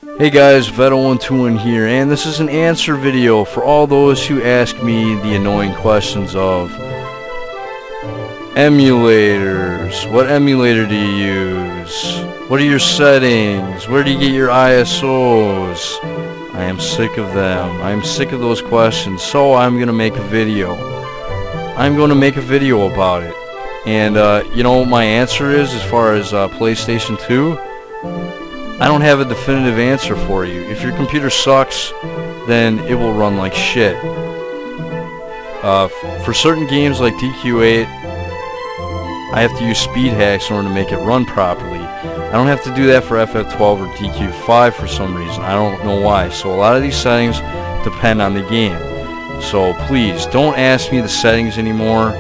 Hey guys, Veto121 here, and this is an answer video for all those who ask me the annoying questions of emulators. What emulator do you use? What are your settings? Where do you get your ISOs? I am sick of them. I am sick of those questions, so I'm going to make a video. I'm going to make a video about it. And, you know what my answer is as far as PlayStation 2? I don't have a definitive answer for you. If your computer sucks, then it will run like shit. For certain games like DQ8, I have to use speed hacks in order to make it run properly. I don't have to do that for FF12 or DQ5 for some reason. I don't know why. So a lot of these settings depend on the game. So please, don't ask me the settings anymore.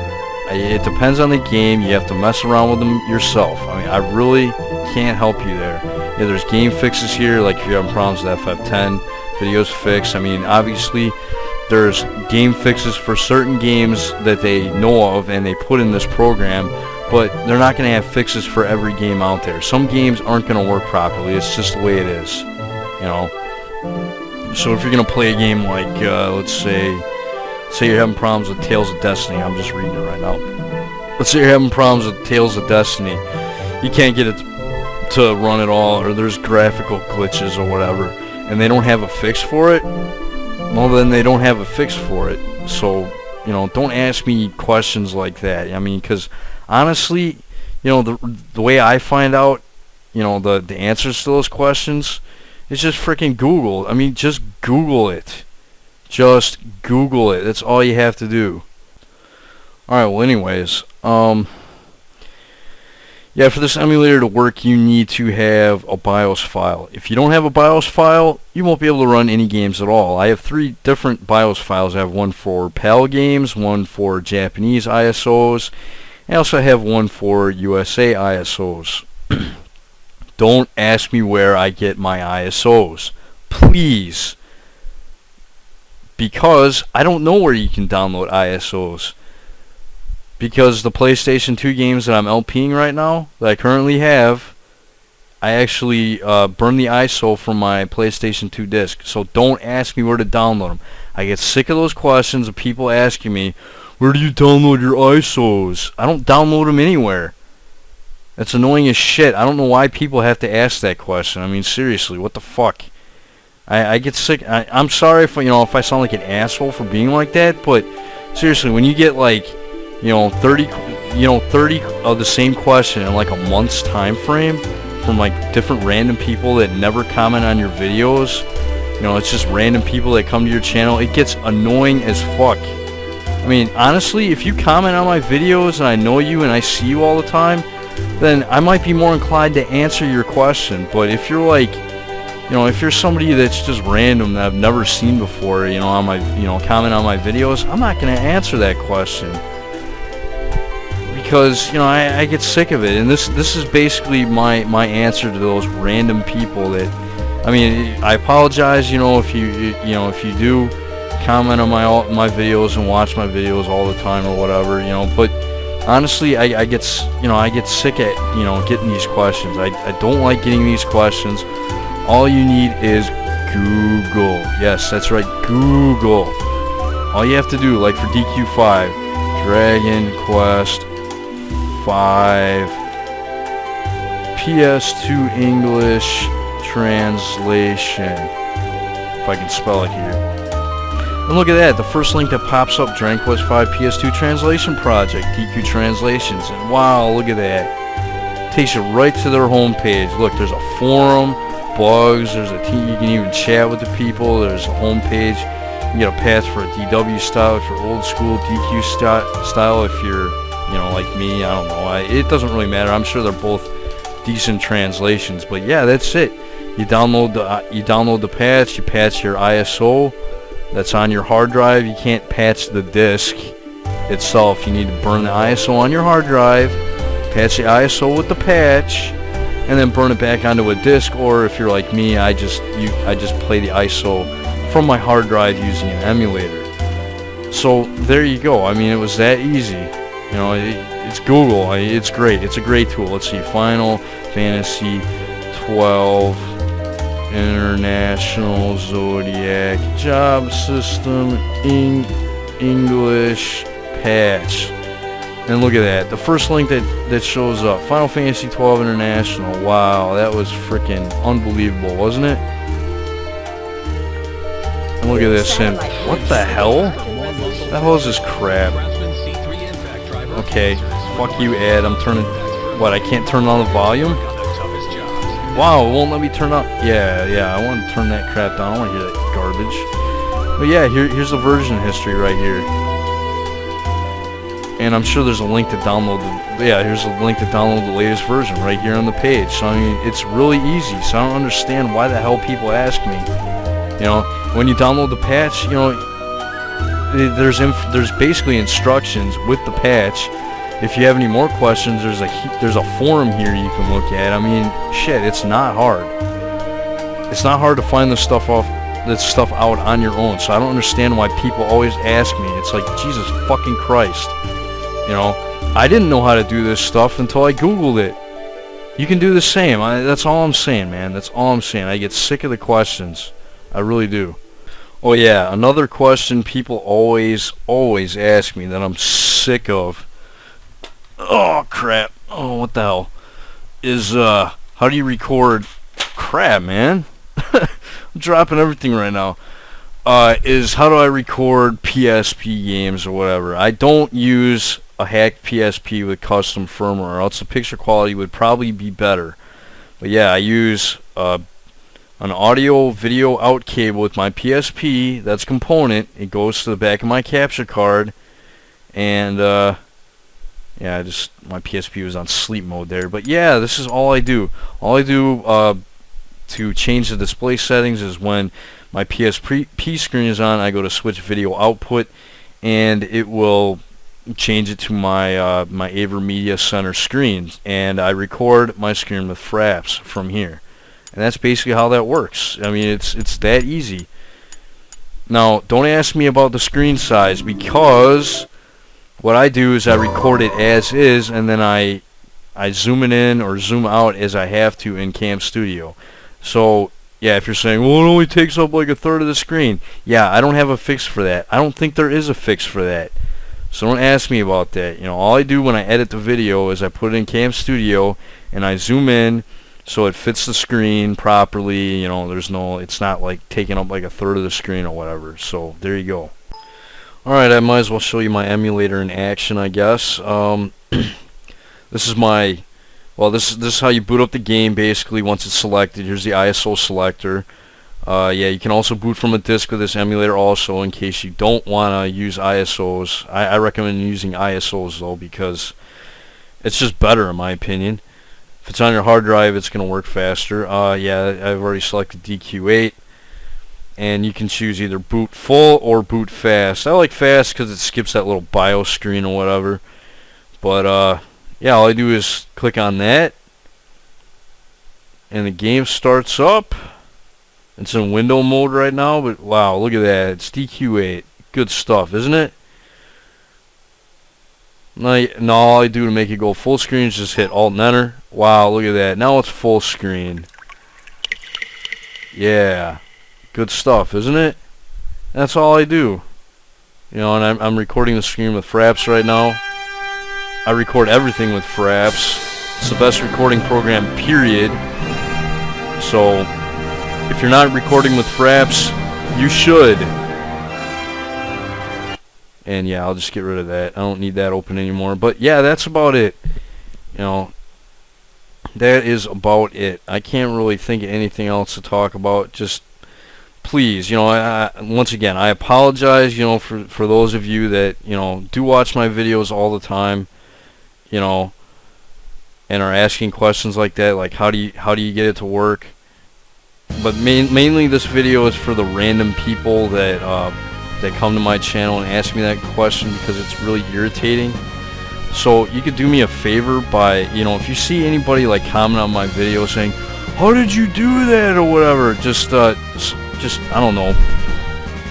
It depends on the game. You have to mess around with them yourself. I mean, I really can't help you there. Yeah, there's game fixes here, like if you're having problems with FF10, videos fix. I mean, obviously, there's game fixes for certain games that they know of and they put in this program, but they're not going to have fixes for every game out there. Some games aren't going to work properly. It's just the way it is, you know. So if you're going to play a game like, let's say you're having problems with Tales of Destiny. I'm just reading it right now. Let's say you're having problems with Tales of Destiny. You can't get it to run at all, or there's graphical glitches or whatever, and they don't have a fix for it. Well, then they don't have a fix for it. So, you know, don't ask me questions like that. I mean, because honestly, you know, the way I find out, you know, the answers to those questions is just freaking Google. I mean, just Google it. Just Google it. That's all you have to do. Alright, well anyways, yeah, for this emulator to work, you need to have a BIOS file. If you don't have a BIOS file, you won't be able to run any games at all. I have 3 different BIOS files. I have one for PAL games, one for Japanese ISOs, and I also have one for USA ISOs. Don't ask me where I get my ISOs. Please. Because I don't know where you can download ISOs. Because the PlayStation 2 games that I'm LPing right now, that I currently have, I actually burned the ISO from my PlayStation 2 disc. So don't ask me where to download them. I get sick of those questions of people asking me, where do you download your ISOs? I don't download them anywhere. That's annoying as shit. I don't know why people have to ask that question. I mean, seriously, what the fuck? I get sick. I'm sorry if, you know, if I sound like an asshole for being like that, but seriously, when you get like, you know, 30 of the same question in like a month's time frame from like different random people that never comment on your videos, you know, it's just random people that come to your channel, it gets annoying as fuck. I mean, honestly, if you comment on my videos and I know you and I see you all the time, then I might be more inclined to answer your question. But if you're like, you know, if you're somebody that's just random that I've never seen before, you know, on my, you know, comment on my videos, I'm not going to answer that question. Because, you know, I get sick of it, and this is basically my answer to those random people that, I mean, I apologize, you know, if you do comment on my videos and watch my videos all the time or whatever, you know, but honestly, I get sick at, you know, getting these questions. I don't like getting these questions. All you need is Google. Yes, that's right, Google. All you have to do, like for DQ5, Dragon Quest 5 PS2 English translation, if I can spell it here. And look at that, the first link that pops up, Dragon Quest 5 PS2 translation project, DQ Translations, and wow, look at that. Takes you right to their homepage. Look, there's a forum, bugs, there's a team, you can even chat with the people, there's a homepage. You get a pass for a DW style if you're old school, DQ style if you're, you know, like me. I don't know. It doesn't really matter. I'm sure they're both decent translations. But yeah, that's it. You download the patch. You patch your ISO that's on your hard drive. You can't patch the disk itself. You need to burn the ISO on your hard drive, patch the ISO with the patch, and then burn it back onto a disk. Or if you're like me, I just play the ISO from my hard drive using an emulator. So there you go. I mean, it was that easy. You know, it's Google. It's great. It's a great tool. Let's see, Final Fantasy 12 International Zodiac Job System English patch. And look at that. The first link that shows up. Final Fantasy 12 International. Wow, that was freaking unbelievable, wasn't it? And look at this. And what the hell? What the hell is this crap? Okay, fuck you, ad. I'm turning... What, I can't turn on the volume? Wow, it won't let me turn up. Yeah, I want to turn that crap down. I want to hear that garbage. But yeah, here's the version history right here. And I'm sure there's a link to download here's a link to download the latest version right here on the page. So I mean, it's really easy. So I don't understand why the hell people ask me. You know, when you download the patch, you know, there's basically instructions with the patch. If you have any more questions, there's a forum here you can look at. I mean, shit, it's not hard. It's not hard to find this stuff out on your own. So I don't understand why people always ask me. It's like, Jesus fucking Christ. You know, I didn't know how to do this stuff until I Googled it. You can do the same. That's all I'm saying, man. That's all I'm saying. I get sick of the questions. I really do. Oh yeah, another question people always ask me that I'm sick of. Oh crap. Oh, what the hell? Is how do you record? Crap, man. I'm dropping everything right now. Is how do I record PSP games or whatever? I don't use a hacked PSP with custom firmware, or else the picture quality would probably be better. But yeah, I use an audio video out cable with my PSP. That's component. It goes to the back of my capture card, and yeah, my PSP was on sleep mode there. But yeah, this is all I do. All I do to change the display settings is when my PSP screen is on, I go to switch video output, and it will change it to my my AverMedia Center screen, and I record my screen with Fraps from here. And that's basically how that works. I mean, it's that easy. Now, don't ask me about the screen size, because what I do is I record it as is, and then I zoom it in or zoom out as I have to in Cam Studio. So yeah, if you're saying, well, it only takes up like a third of the screen, yeah, I don't have a fix for that. I don't think there is a fix for that. So don't ask me about that. You know, all I do when I edit the video is I put it in Cam Studio and I zoom in so it fits the screen properly. You know, it's not like taking up like a third of the screen or whatever. So there you go. Alright, I might as well show you my emulator in action, I guess. This is my... Well, this is how you boot up the game, basically, once it's selected. Here's the ISO selector. Yeah, you can also boot from a disk with this emulator also, in case you don't want to use ISOs. I recommend using ISOs, though, because it's just better, in my opinion. If it's on your hard drive, it's going to work faster. Yeah, I've already selected DQ8. And you can choose either boot full or boot fast. I like fast because it skips that little BIOS screen or whatever. But, yeah, all I do is click on that, and the game starts up. It's in window mode right now, but wow, look at that. It's DQ8. Good stuff, isn't it? Now all I do to make it go full screen is just hit Alt and Enter. Wow, look at that. Now it's full screen. Yeah. Good stuff, isn't it? That's all I do. You know, and I'm recording the screen with Fraps right now. I record everything with Fraps. It's the best recording program, period. So, if you're not recording with Fraps, you should. And yeah, I'll just get rid of that. I don't need that open anymore. But yeah, that's about it. You know, that is about it. I can't really think of anything else to talk about. Just please, you know, once again, I apologize, you know, for those of you that, you know, do watch my videos all the time, you know, and are asking questions like that, like how do you get it to work? But mainly this video is for the random people that that come to my channel and ask me that question, because it's really irritating. So you could do me a favor by, you know, if you see anybody like comment on my video saying, how did you do that or whatever, just I don't know,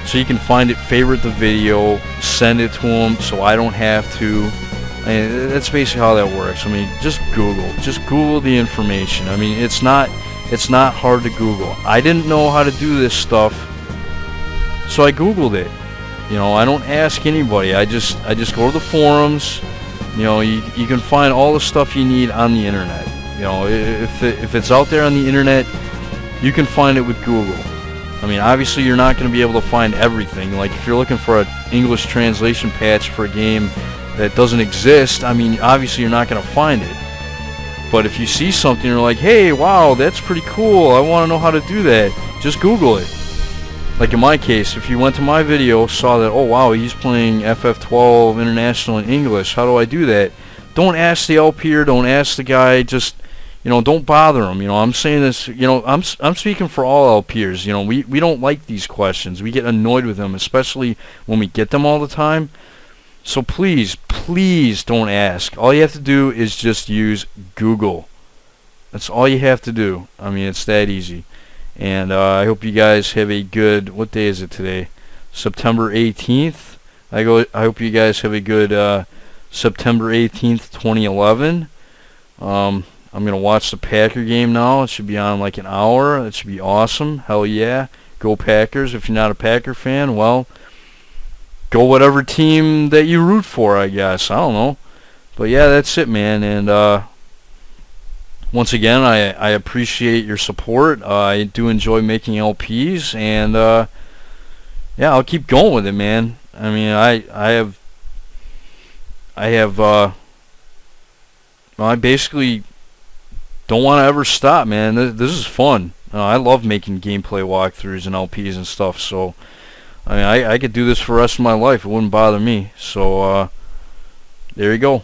so you can find it, favorite the video, send it to them so I don't have to. And that's basically how that works. I mean, just Google the information. I mean, it's not It's not hard to Google. I didn't know how to do this stuff, so I Googled it. You know, I don't ask anybody. I just go to the forums. You know, you can find all the stuff you need on the internet. You know, if it's out there on the internet, you can find it with Google. I mean, obviously you're not going to be able to find everything. Like if you're looking for an English translation patch for a game that doesn't exist, I mean, obviously you're not going to find it. But if you see something, you're like, hey, wow, that's pretty cool. I want to know how to do that. Just Google it. Like in my case, if you went to my video, saw that, oh wow, he's playing FF12 International in English. How do I do that? Don't ask the LPer. Don't ask the guy. Just, you know, don't bother him. You know, I'm saying this. You know, I'm speaking for all LPers. You know, we don't like these questions. We get annoyed with them, especially when we get them all the time. So please don't ask. All you have to do is just use Google. That's all you have to do. I mean, it's that easy. And I hope you guys have a good, what day is it today? September 18th. I hope you guys have a good September 18th, 2011. I'm going to watch the Packer game now. It should be on like an hour. It should be awesome. Hell yeah. Go Packers. If you're not a Packer fan, well, go whatever team that you root for, I guess. I don't know. But yeah, that's it, man. And once again, I appreciate your support. I do enjoy making LPs, and yeah, I'll keep going with it, man. I mean, I basically don't want to ever stop, man. This is fun. I love making gameplay walkthroughs and LPs and stuff. So, I mean, I could do this for the rest of my life. It wouldn't bother me. So, there you go.